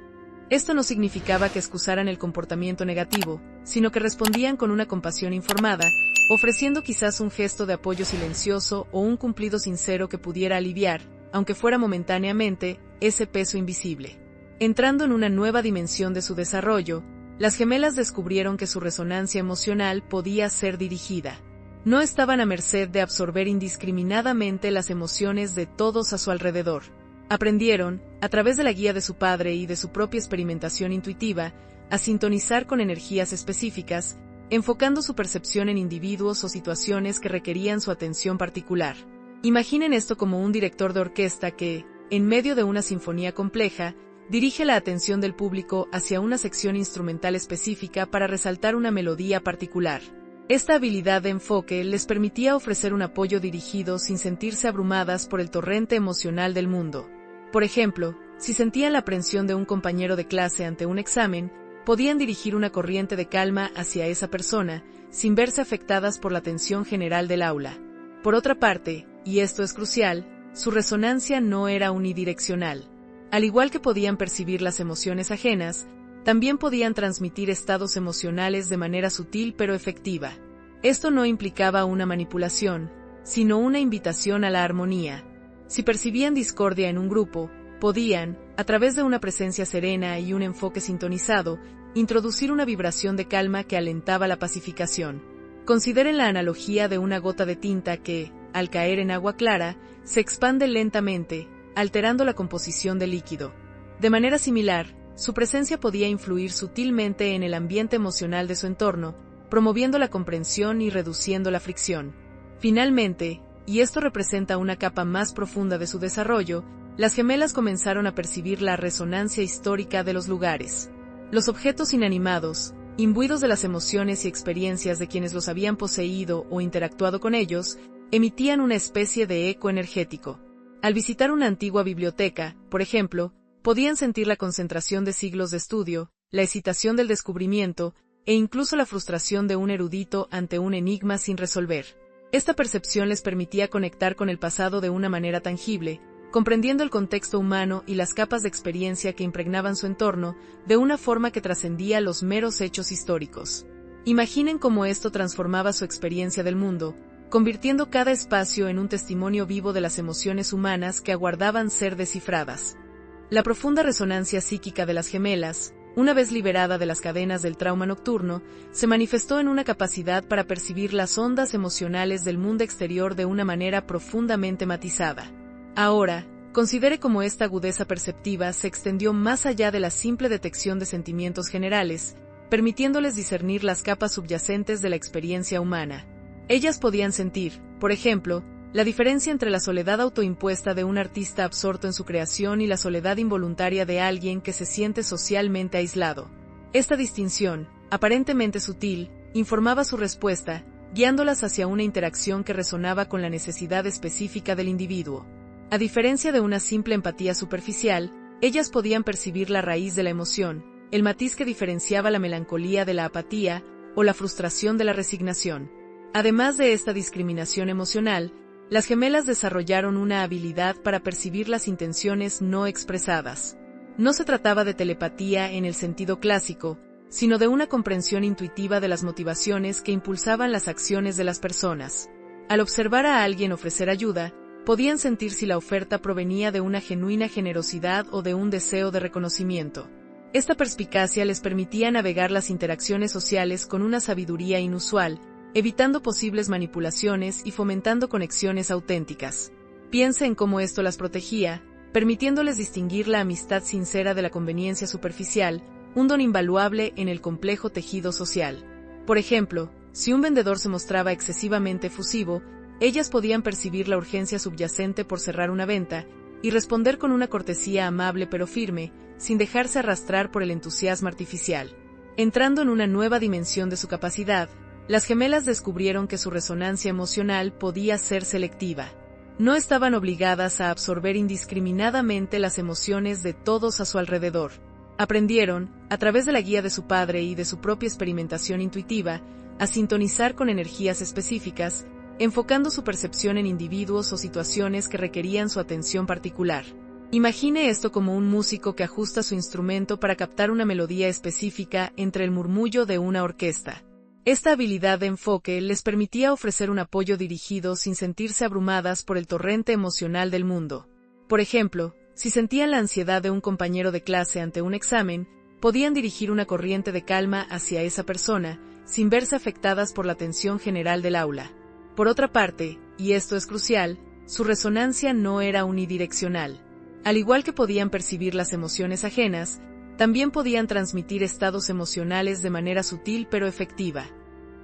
Esto no significaba que excusaran el comportamiento negativo, sino que respondían con una compasión informada, ofreciendo quizás un gesto de apoyo silencioso o un cumplido sincero que pudiera aliviar, aunque fuera momentáneamente, ese peso invisible. Entrando en una nueva dimensión de su desarrollo, las gemelas descubrieron que su resonancia emocional podía ser dirigida. No estaban a merced de absorber indiscriminadamente las emociones de todos a su alrededor. Aprendieron, a través de la guía de su padre y de su propia experimentación intuitiva, a sintonizar con energías específicas, enfocando su percepción en individuos o situaciones que requerían su atención particular. Imaginen esto como un director de orquesta que, en medio de una sinfonía compleja, dirige la atención del público hacia una sección instrumental específica para resaltar una melodía particular. Esta habilidad de enfoque les permitía ofrecer un apoyo dirigido sin sentirse abrumadas por el torrente emocional del mundo. Por ejemplo, si sentían la aprensión de un compañero de clase ante un examen, podían dirigir una corriente de calma hacia esa persona, sin verse afectadas por la tensión general del aula. Por otra parte, y esto es crucial, su resonancia no era unidireccional. Al igual que podían percibir las emociones ajenas, también podían transmitir estados emocionales de manera sutil pero efectiva. Esto no implicaba una manipulación, sino una invitación a la armonía. Si percibían discordia en un grupo, podían, a través de una presencia serena y un enfoque sintonizado, introducir una vibración de calma que alentaba la pacificación. Consideren la analogía de una gota de tinta que, al caer en agua clara, se expande lentamente, alterando la composición del líquido. De manera similar, su presencia podía influir sutilmente en el ambiente emocional de su entorno, promoviendo la comprensión y reduciendo la fricción. Finalmente, y esto representa una capa más profunda de su desarrollo, las gemelas comenzaron a percibir la resonancia histórica de los lugares. Los objetos inanimados, imbuidos de las emociones y experiencias de quienes los habían poseído o interactuado con ellos, emitían una especie de eco energético. Al visitar una antigua biblioteca, por ejemplo, podían sentir la concentración de siglos de estudio, la excitación del descubrimiento, e incluso la frustración de un erudito ante un enigma sin resolver. Esta percepción les permitía conectar con el pasado de una manera tangible, comprendiendo el contexto humano y las capas de experiencia que impregnaban su entorno, de una forma que trascendía los meros hechos históricos. Imaginen cómo esto transformaba su experiencia del mundo, convirtiendo cada espacio en un testimonio vivo de las emociones humanas que aguardaban ser descifradas. La profunda resonancia psíquica de las gemelas, una vez liberada de las cadenas del trauma nocturno, se manifestó en una capacidad para percibir las ondas emocionales del mundo exterior de una manera profundamente matizada. Ahora, considere cómo esta agudeza perceptiva se extendió más allá de la simple detección de sentimientos generales, permitiéndoles discernir las capas subyacentes de la experiencia humana. Ellas podían sentir, por ejemplo, la diferencia entre la soledad autoimpuesta de un artista absorto en su creación y la soledad involuntaria de alguien que se siente socialmente aislado. Esta distinción, aparentemente sutil, informaba su respuesta, guiándolas hacia una interacción que resonaba con la necesidad específica del individuo. A diferencia de una simple empatía superficial, ellas podían percibir la raíz de la emoción, el matiz que diferenciaba la melancolía de la apatía o la frustración de la resignación. Además de esta discriminación emocional, las gemelas desarrollaron una habilidad para percibir las intenciones no expresadas. No se trataba de telepatía en el sentido clásico, sino de una comprensión intuitiva de las motivaciones que impulsaban las acciones de las personas. Al observar a alguien ofrecer ayuda, podían sentir si la oferta provenía de una genuina generosidad o de un deseo de reconocimiento. Esta perspicacia les permitía navegar las interacciones sociales con una sabiduría inusual, evitando posibles manipulaciones y fomentando conexiones auténticas. Piense en cómo esto las protegía, permitiéndoles distinguir la amistad sincera de la conveniencia superficial, un don invaluable en el complejo tejido social. Por ejemplo, si un vendedor se mostraba excesivamente efusivo, ellas podían percibir la urgencia subyacente por cerrar una venta y responder con una cortesía amable pero firme, sin dejarse arrastrar por el entusiasmo artificial. Entrando en una nueva dimensión de su capacidad, las gemelas descubrieron que su resonancia emocional podía ser selectiva. No estaban obligadas a absorber indiscriminadamente las emociones de todos a su alrededor. Aprendieron, a través de la guía de su padre y de su propia experimentación intuitiva, a sintonizar con energías específicas, enfocando su percepción en individuos o situaciones que requerían su atención particular. Imagine esto como un músico que ajusta su instrumento para captar una melodía específica entre el murmullo de una orquesta. Esta habilidad de enfoque les permitía ofrecer un apoyo dirigido sin sentirse abrumadas por el torrente emocional del mundo. Por ejemplo, si sentían la ansiedad de un compañero de clase ante un examen, podían dirigir una corriente de calma hacia esa persona, sin verse afectadas por la tensión general del aula. Por otra parte, y esto es crucial, su resonancia no era unidireccional. Al igual que podían percibir las emociones ajenas, también podían transmitir estados emocionales de manera sutil pero efectiva.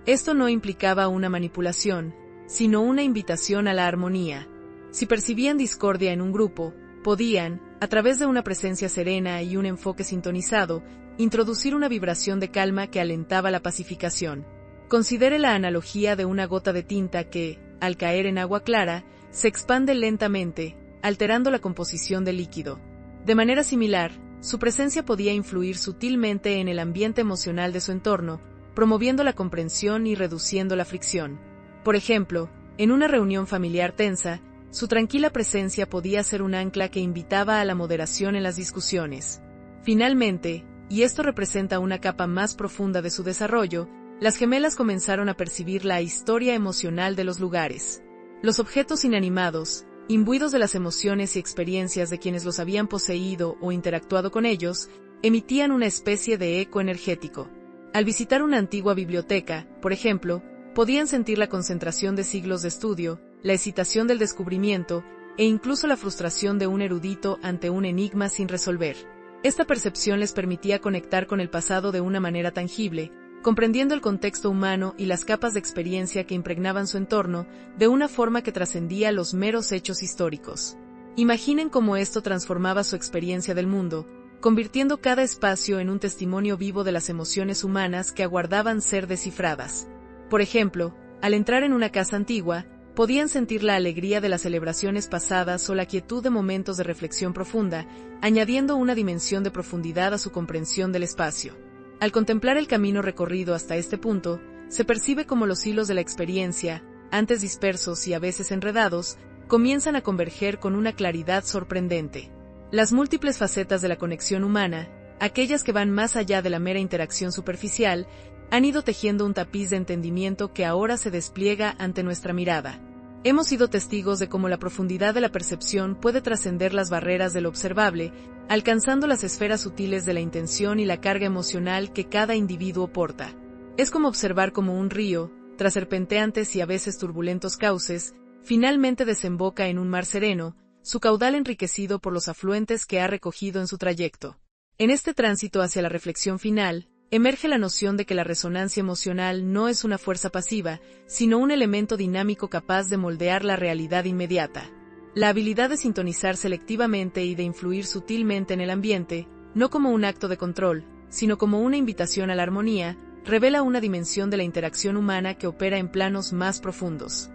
Esto no implicaba una manipulación, sino una invitación a la armonía. Si percibían discordia en un grupo, podían, a través de una presencia serena y un enfoque sintonizado, introducir una vibración de calma que alentaba la pacificación. Considere la analogía de una gota de tinta que, al caer en agua clara, se expande lentamente, alterando la composición del líquido. De manera similar, su presencia podía influir sutilmente en el ambiente emocional de su entorno, promoviendo la comprensión y reduciendo la fricción. Por ejemplo, en una reunión familiar tensa, su tranquila presencia podía ser un ancla que invitaba a la moderación en las discusiones. Finalmente, y esto representa una capa más profunda de su desarrollo, las gemelas comenzaron a percibir la historia emocional de los lugares. Los objetos inanimados, imbuidos de las emociones y experiencias de quienes los habían poseído o interactuado con ellos, emitían una especie de eco energético. Al visitar una antigua biblioteca, por ejemplo, podían sentir la concentración de siglos de estudio, la excitación del descubrimiento, e incluso la frustración de un erudito ante un enigma sin resolver. Esta percepción les permitía conectar con el pasado de una manera tangible, comprendiendo el contexto humano y las capas de experiencia que impregnaban su entorno de una forma que trascendía los meros hechos históricos. Imaginen cómo esto transformaba su experiencia del mundo, convirtiendo cada espacio en un testimonio vivo de las emociones humanas que aguardaban ser descifradas. Por ejemplo, al entrar en una casa antigua, podían sentir la alegría de las celebraciones pasadas o la quietud de momentos de reflexión profunda, añadiendo una dimensión de profundidad a su comprensión del espacio. Al contemplar el camino recorrido hasta este punto, se percibe como los hilos de la experiencia, antes dispersos y a veces enredados, comienzan a converger con una claridad sorprendente. Las múltiples facetas de la conexión humana, aquellas que van más allá de la mera interacción superficial, han ido tejiendo un tapiz de entendimiento que ahora se despliega ante nuestra mirada. Hemos sido testigos de cómo la profundidad de la percepción puede trascender las barreras de lo observable, alcanzando las esferas sutiles de la intención y la carga emocional que cada individuo porta. Es como observar cómo un río, tras serpenteantes y a veces turbulentos cauces, finalmente desemboca en un mar sereno, su caudal enriquecido por los afluentes que ha recogido en su trayecto. En este tránsito hacia la reflexión final, emerge la noción de que la resonancia emocional no es una fuerza pasiva, sino un elemento dinámico capaz de moldear la realidad inmediata. La habilidad de sintonizar selectivamente y de influir sutilmente en el ambiente, no como un acto de control, sino como una invitación a la armonía, revela una dimensión de la interacción humana que opera en planos más profundos.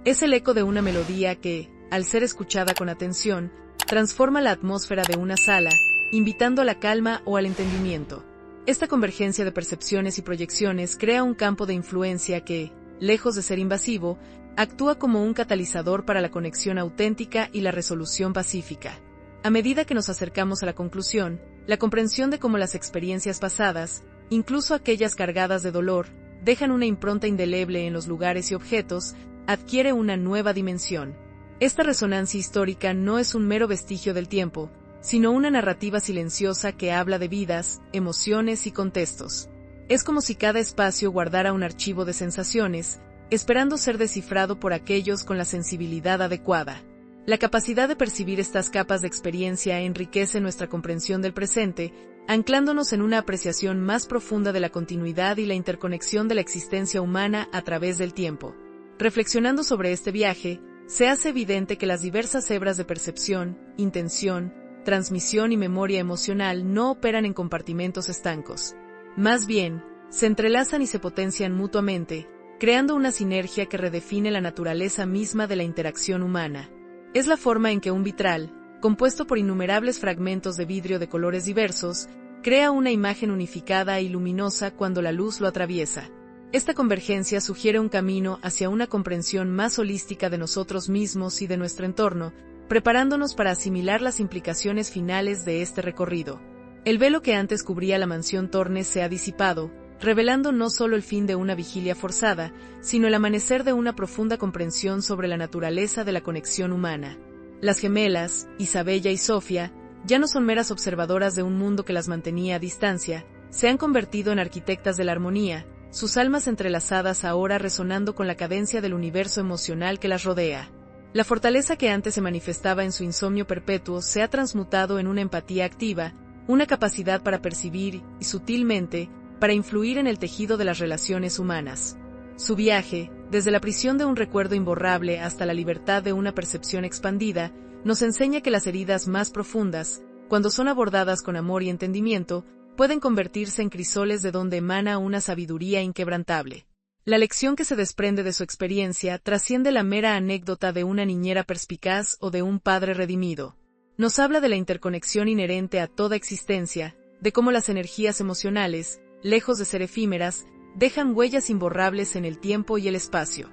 Es el eco de una melodía que, al ser escuchada con atención, transforma la atmósfera de una sala, invitando a la calma o al entendimiento. Esta convergencia de percepciones y proyecciones crea un campo de influencia que, lejos de ser invasivo, actúa como un catalizador para la conexión auténtica y la resolución pacífica. A medida que nos acercamos a la conclusión, la comprensión de cómo las experiencias pasadas, incluso aquellas cargadas de dolor, dejan una impronta indeleble en los lugares y objetos, adquiere una nueva dimensión. Esta resonancia histórica no es un mero vestigio del tiempo, sino una narrativa silenciosa que habla de vidas, emociones y contextos. Es como si cada espacio guardara un archivo de sensaciones, esperando ser descifrado por aquellos con la sensibilidad adecuada. La capacidad de percibir estas capas de experiencia enriquece nuestra comprensión del presente, anclándonos en una apreciación más profunda de la continuidad y la interconexión de la existencia humana a través del tiempo. Reflexionando sobre este viaje, se hace evidente que las diversas hebras de percepción, intención, transmisión y memoria emocional no operan en compartimentos estancos. Más bien, se entrelazan y se potencian mutuamente, creando una sinergia que redefine la naturaleza misma de la interacción humana. Es la forma en que un vitral, compuesto por innumerables fragmentos de vidrio de colores diversos, crea una imagen unificada y luminosa cuando la luz lo atraviesa. Esta convergencia sugiere un camino hacia una comprensión más holística de nosotros mismos y de nuestro entorno, preparándonos para asimilar las implicaciones finales de este recorrido. El velo que antes cubría la mansión Thorne se ha disipado, revelando no solo el fin de una vigilia forzada, sino el amanecer de una profunda comprensión sobre la naturaleza de la conexión humana. Las gemelas, Isabella y Sofía, ya no son meras observadoras de un mundo que las mantenía a distancia, se han convertido en arquitectas de la armonía, sus almas entrelazadas ahora resonando con la cadencia del universo emocional que las rodea. La fortaleza que antes se manifestaba en su insomnio perpetuo se ha transmutado en una empatía activa, una capacidad para percibir, y sutilmente, para influir en el tejido de las relaciones humanas. Su viaje, desde la prisión de un recuerdo imborrable hasta la libertad de una percepción expandida, nos enseña que las heridas más profundas, cuando son abordadas con amor y entendimiento, pueden convertirse en crisoles de donde emana una sabiduría inquebrantable. La lección que se desprende de su experiencia trasciende la mera anécdota de una niñera perspicaz o de un padre redimido. Nos habla de la interconexión inherente a toda existencia, de cómo las energías emocionales, lejos de ser efímeras, dejan huellas imborrables en el tiempo y el espacio.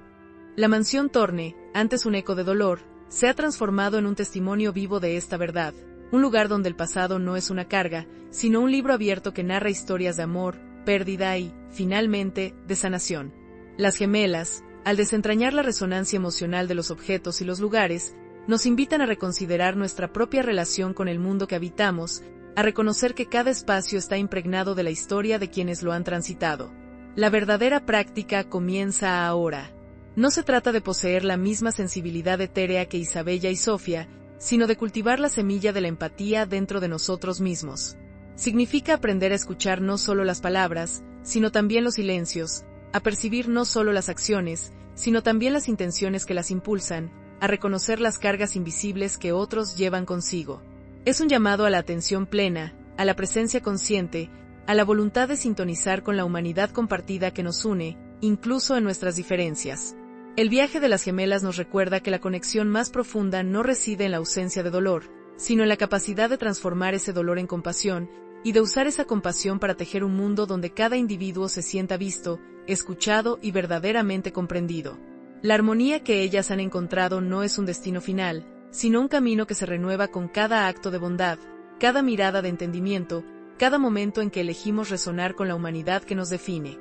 La mansión Thorne, antes un eco de dolor, se ha transformado en un testimonio vivo de esta verdad, un lugar donde el pasado no es una carga, sino un libro abierto que narra historias de amor, pérdida y, finalmente, de sanación. Las gemelas, al desentrañar la resonancia emocional de los objetos y los lugares, nos invitan a reconsiderar nuestra propia relación con el mundo que habitamos, a reconocer que cada espacio está impregnado de la historia de quienes lo han transitado. La verdadera práctica comienza ahora. No se trata de poseer la misma sensibilidad etérea que Isabella y Sofía, sino de cultivar la semilla de la empatía dentro de nosotros mismos. Significa aprender a escuchar no solo las palabras, sino también los silencios, a percibir no solo las acciones, sino también las intenciones que las impulsan, a reconocer las cargas invisibles que otros llevan consigo. Es un llamado a la atención plena, a la presencia consciente, a la voluntad de sintonizar con la humanidad compartida que nos une, incluso en nuestras diferencias. El viaje de las gemelas nos recuerda que la conexión más profunda no reside en la ausencia de dolor, sino en la capacidad de transformar ese dolor en compasión, y de usar esa compasión para tejer un mundo donde cada individuo se sienta visto, escuchado y verdaderamente comprendido. La armonía que ellas han encontrado no es un destino final, sino un camino que se renueva con cada acto de bondad, cada mirada de entendimiento, cada momento en que elegimos resonar con la humanidad que nos define.